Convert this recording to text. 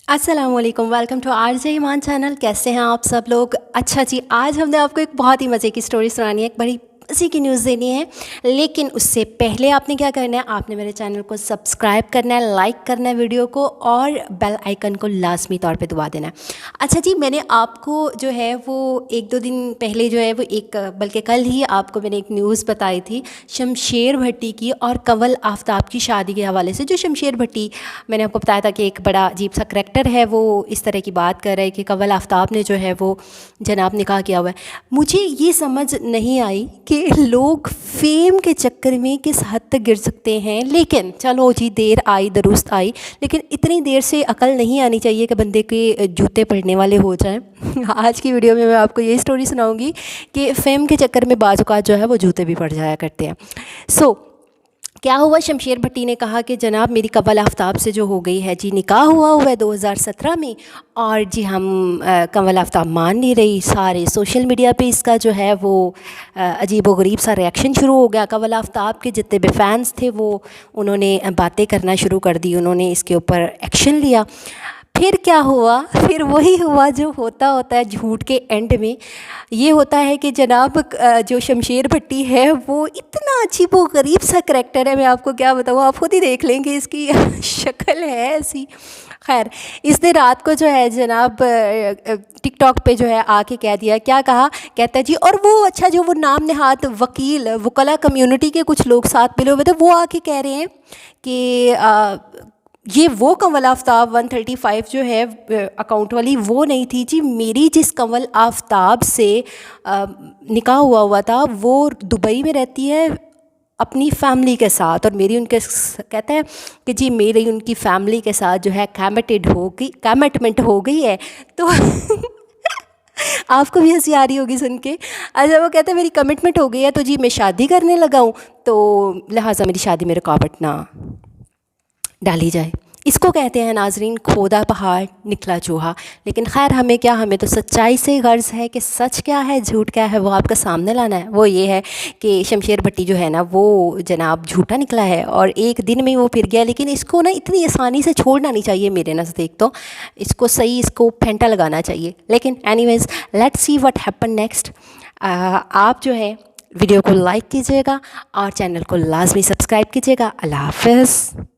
अस्सलाम वालेकुम, welcome to RJ Iman channel. कैसे हैं आप सब लोग? अच्छा जी, आज हमने आपको एक बहुत ही मज़े की स्टोरी सुनानी है, एक बड़ी मज़े की न्यूज़ देनी है। लेकिन उससे पहले आपने क्या करना है, आपने मेरे चैनल को सब्सक्राइब करना है, लाइक करना है वीडियो को, और बेल आइकन को लाजमी तौर पे दबा देना है। अच्छा जी, मैंने आपको जो है वो एक दो दिन पहले जो है वो बल्कि कल ही आपको मैंने एक न्यूज़ बताई थी शमशेर भट्टी की और कंवल आफ्ताब की शादी के हवाले से। जो शमशेर भट्टी, मैंने आपको बताया था कि एक बड़ा अजीब सा करैक्टर है, वो इस तरह की बात कर रहा है कि कंवल आफ्ताब ने जो है वो जनाब निकाह किया हुआ है। मुझे ये समझ नहीं आई कि लोग फेम के चक्कर में किस हद तक गिर सकते हैं। लेकिन चलो जी, देर आई दुरुस्त आई, लेकिन इतनी देर से अकल नहीं आनी चाहिए कि बंदे के जूते पड़ने वाले हो जाएं। आज की वीडियो में मैं आपको ये स्टोरी सुनाऊंगी कि फेम के चक्कर में बाज़ औक़ात जो है वो जूते भी पड़ जाया करते हैं। क्या हुआ, शमशेर भट्टी ने कहा कि जनाब मेरी कंवल आफ्ताब से जो हो गई है जी, निकाह हुआ है 2017 में, और जी हम कंवल आफ्ताब मान नहीं रही। सारे सोशल मीडिया पे इसका जो है वो अजीब व गरीब सा रिएक्शन शुरू हो गया। कंवल आफ्ताब के जितने भी फैंस थे वो उन्होंने बातें करना शुरू कर दी, उन्होंने इसके ऊपर एक्शन लिया। फिर क्या हुआ, फिर वही हुआ जो होता है झूठ के एंड में। ये होता है कि जनाब जो शमशेर भट्टी है वो इतना अजीब व गरीब सा करैक्टर है, मैं आपको क्या बताऊँ, आप खुद ही देख लेंगे, इसकी शक्ल है ऐसी। खैर, इसने रात को जो है जनाब टिकटॉक पे जो है आके कह दिया, क्या कहा, कहता है जी, और वो अच्छा जो वो नाम नहाद वकील वकला कम्युनिटी के कुछ लोग साथ मिले हुए थे, वो आके कह रहे हैं कि ये वो कंवल आफ्ताब 135 जो है अकाउंट वाली वो नहीं थी जी। मेरी जिस कंवल आफ्ताब से निकाह हुआ था वो दुबई में रहती है अपनी फैमिली के साथ, और मेरी उनके कहते हैं कि जी मेरी उनकी फैमिली के साथ जो है कमिटमेंट हो गई है। तो आपको भी हंसी आ रही होगी सुन के। अच्छा, वो कहते हैं मेरी कमिटमेंट हो गई है तो जी मैं शादी करने लगा हूँ, तो लिहाजा मेरी शादी में रुकावट ना डाली जाए। इसको कहते हैं नाजरीन, खोदा पहाड़ निकला चूहा। लेकिन खैर हमें क्या, हमें तो सच्चाई से गर्ज है कि सच क्या है झूठ क्या है वो आपका सामने लाना है। वो ये है कि शमशेर भट्टी जो है ना वो जनाब झूठा निकला है और एक दिन में वो फिर गया। लेकिन इसको ना इतनी आसानी से छोड़ना नहीं चाहिए मेरे नज़दीक, तो इसको फेंटा लगाना चाहिए। लेकिन anyways, let's see what happen next. आप जो है वीडियो को लाइक कीजिएगा और चैनल को लाजमी सब्सक्राइब कीजिएगा। अल्लाह हाफ़िज़।